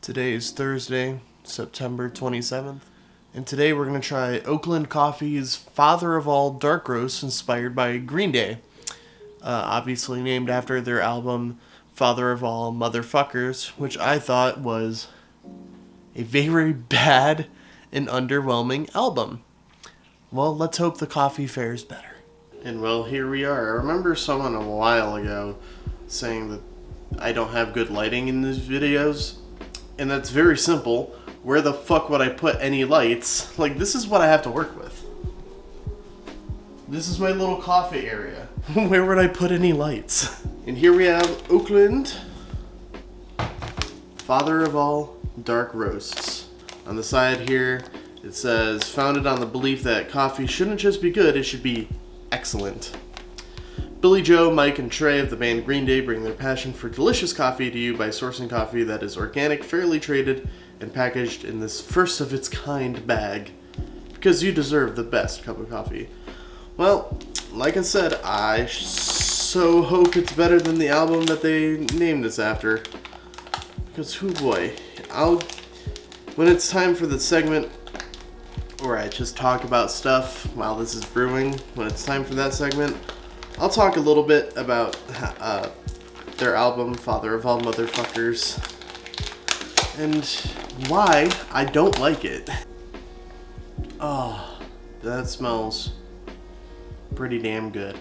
Today is Thursday, September 27th, and today we're going to try Oakland Coffee's Father of All Dark Roast inspired by Green Day. Obviously named after their album Father of All Motherfuckers, which I thought was a very bad and underwhelming album. Well, let's hope the coffee fares better. And well, here we are. I remember someone a while ago saying that I don't have good lighting in these videos. And that's very simple. Where the fuck would I put any lights? Like, this is what I have to work with. This is my little coffee area. Where would I put any lights? And here we have Oakland, Father of All Dark Roasts. On the side here, it says, founded on the belief that coffee shouldn't just be good, it should be excellent. Billy Joe, Mike, and Trey of the band Green Day bring their passion for delicious coffee to you by sourcing coffee that is organic, fairly traded, and packaged in this first-of-its-kind bag. Because you deserve the best cup of coffee. Well, like I said, I so hope it's better than the album that they named this after. Because, hoo boy, when it's time for the segment where I just talk about stuff while this is brewing, when it's time for that segment, I'll talk a little bit about their album, Father of All Motherfuckers, and why I don't like it. Oh, that smells pretty damn good.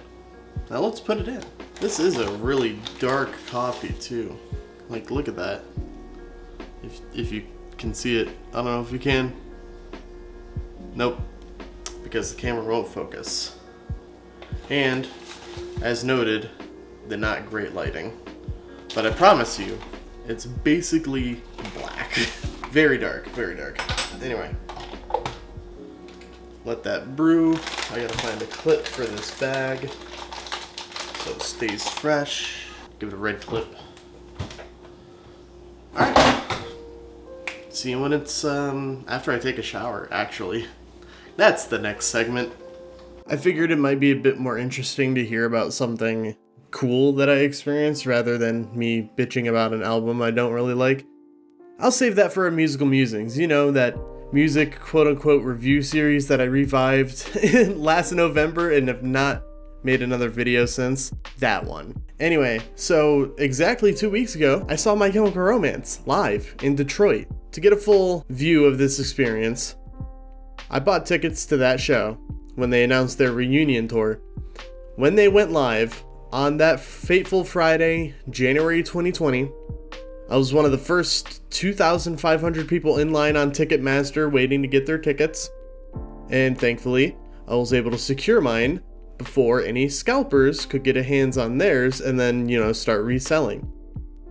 Now let's put it in. This is a really dark coffee too. Like, look at that. If you can see it. I don't know if you can. Nope. Because the camera won't focus. And as noted, the not great lighting. But I promise you, it's basically black. Very dark, very dark. Anyway, let that brew. I gotta find a clip for this bag so it stays fresh. Give it a red clip. Alright. See you when it's after I take a shower, actually. That's the next segment. I figured it might be a bit more interesting to hear about something cool that I experienced rather than me bitching about an album I don't really like. I'll save that for our musical musings. You know, that music quote-unquote review series that I revived last November and have not made another video since. That one. Anyway, so exactly 2 weeks ago, I saw My Chemical Romance live in Detroit. To get a full view of this experience, I bought tickets to that show when they announced their reunion tour. When they went live on that fateful Friday, January 2020, I was one of the first 2,500 people in line on Ticketmaster waiting to get their tickets. And thankfully, I was able to secure mine before any scalpers could get a hands on theirs and then, start reselling.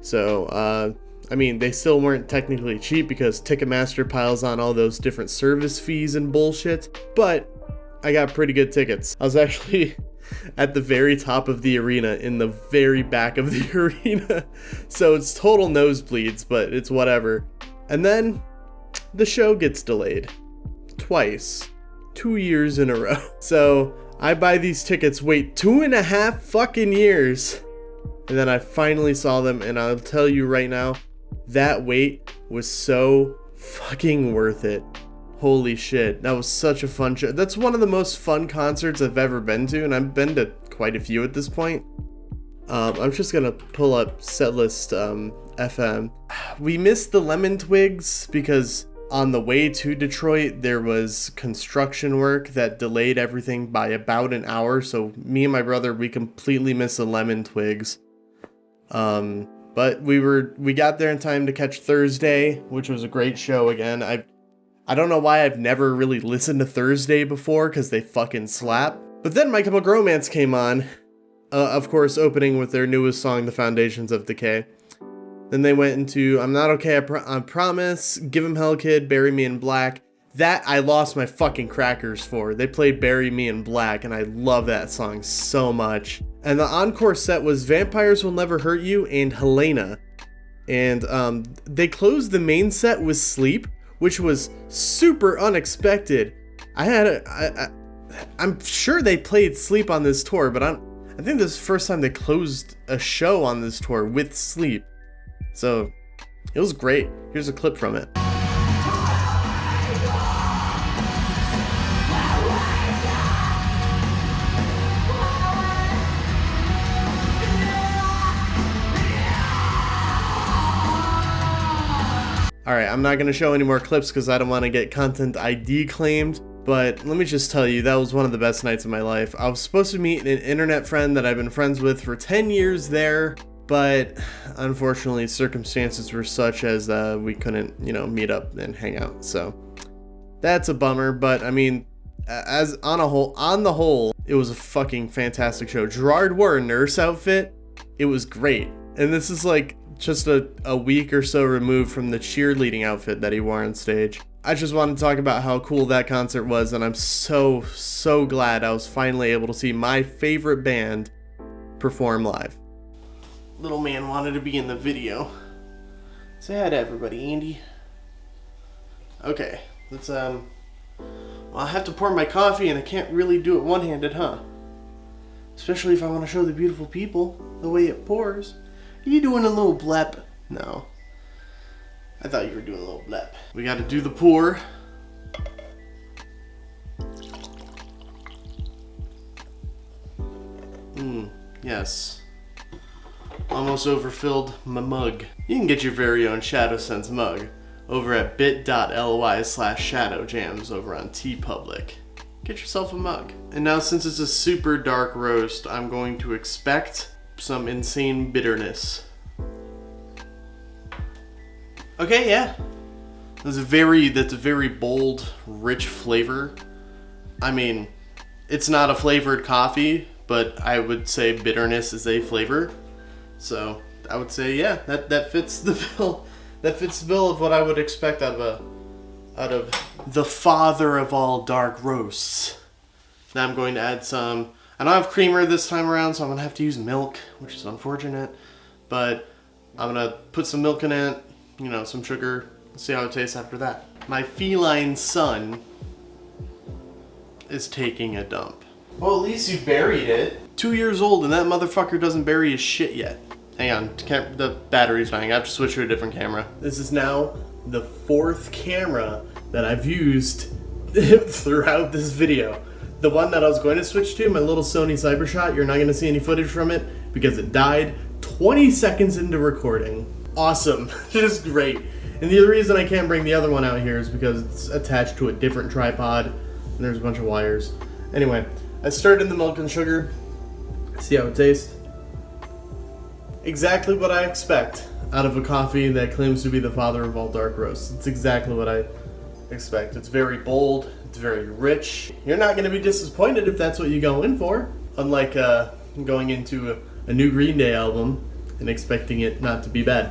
So, they still weren't technically cheap because Ticketmaster piles on all those different service fees and bullshit, but I got pretty good tickets. I was actually at the very top of the arena, in the very back of the arena. So it's total nosebleeds, but it's whatever. And then the show gets delayed. Twice. 2 years in a row. So I buy these tickets, wait 2.5 fucking years. And then I finally saw them, and I'll tell you right now, that wait was so fucking worth it. Holy shit, that was such a fun show. That's one of the most fun concerts I've ever been to, and I've been to quite a few at this point. I'm just gonna pull up Setlist FM. We missed the Lemon Twigs because on the way to Detroit, there was construction work that delayed everything by about an hour, so me and my brother, we completely missed the Lemon Twigs. But we got there in time to catch Thursday, which was a great show again. I don't know why I've never really listened to Thursday before, because they fucking slap. But then My Chemical Romance came on, of course opening with their newest song, The Foundations of Decay. Then they went into I'm Not Okay, I Promise, Give 'Em Hell Kid, Bury Me in Black. That I lost my fucking crackers for. They played Bury Me in Black, and I love that song so much. And the encore set was Vampires Will Never Hurt You and Helena. And they closed the main set with Sleep, which was super unexpected. I'm sure they played Sleep on this tour, but I think this is the first time they closed a show on this tour with Sleep. So It was great. Here's a clip from it. Alright, I'm not going to show any more clips because I don't want to get content ID claimed, but let me just tell you, that was one of the best nights of my life. I was supposed to meet an internet friend that I've been friends with for 10 years there, but unfortunately circumstances were such as we couldn't, meet up and hang out, so that's a bummer. But I mean, as on the whole, it was a fucking fantastic show. Gerard wore a nurse outfit. It was great. And this is like just a week or so removed from the cheerleading outfit that he wore on stage. I just want to talk about how cool that concert was, and I'm so glad I was finally able to see my favorite band perform live. Little man wanted to be in the video. Say hi to everybody, Andy. Okay, let's well, I have to pour my coffee and I can't really do it one-handed, huh? Especially if I want to show the beautiful people the way it pours. Are you doing a little blep? No. I thought you were doing a little blep. We gotta do the pour. Yes. Almost overfilled my mug. You can get your very own Shadowsense mug over at bit.ly/shadowjams over on TeePublic. Get yourself a mug. And now, since it's a super dark roast, I'm going to expect some insane bitterness. Okay, yeah. That's a very bold, rich flavor. I mean, it's not a flavored coffee, but I would say bitterness is a flavor. So I would say, yeah, that fits the bill. That fits the bill of what I would expect out of the father of all dark roasts. Now I'm going to add some. I don't have creamer this time around, so I'm gonna have to use milk, which is unfortunate. But I'm gonna put some milk in it, some sugar. See how it tastes after that. My feline son is taking a dump. Well, at least you buried it. 2 years old and that motherfucker doesn't bury his shit yet. Hang on, the battery's dying. I have to switch to a different camera. This is now the 4th camera that I've used throughout this video. The one that I was going to switch to, my little Sony Cybershot, you're not going to see any footage from it because it died 20 seconds into recording. Awesome. Just great. And the other reason I can't bring the other one out here is because it's attached to a different tripod and there's a bunch of wires. Anyway, I stirred in the milk and sugar. See how it tastes. Exactly what I expect out of a coffee that claims to be the father of all dark roasts. It's exactly what I expect. It's very bold. It's very rich. You're not going to be disappointed if that's what you go in for. Unlike going into a new Green Day album and expecting it not to be bad.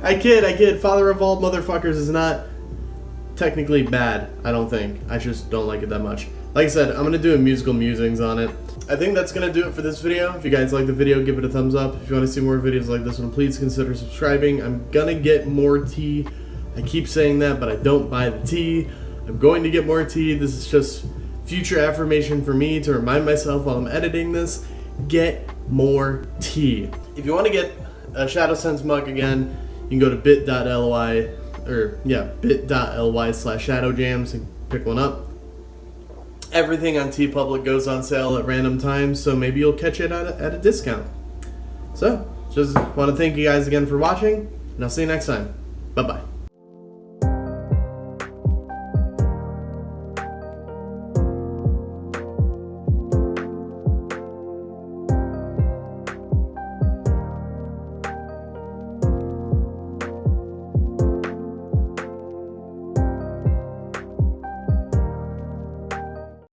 I kid. Father of all motherfuckers is not technically bad, I don't think. I just don't like it that much. Like I said, I'm going to do a musical musings on it. I think that's going to do it for this video. If you guys like the video, give it a thumbs up. If you want to see more videos like this one, please consider subscribing. I'm going to get more tea. I keep saying that, but I don't buy the tea. I'm going to get more tea. This is just future affirmation for me to remind myself while I'm editing this. Get more tea. If you want to get a Shadowsense mug again, you can go to bit.ly/shadowjams and pick one up. Everything on TeePublic goes on sale at random times, so maybe you'll catch it at a discount. So, just want to thank you guys again for watching, and I'll see you next time. Bye-bye.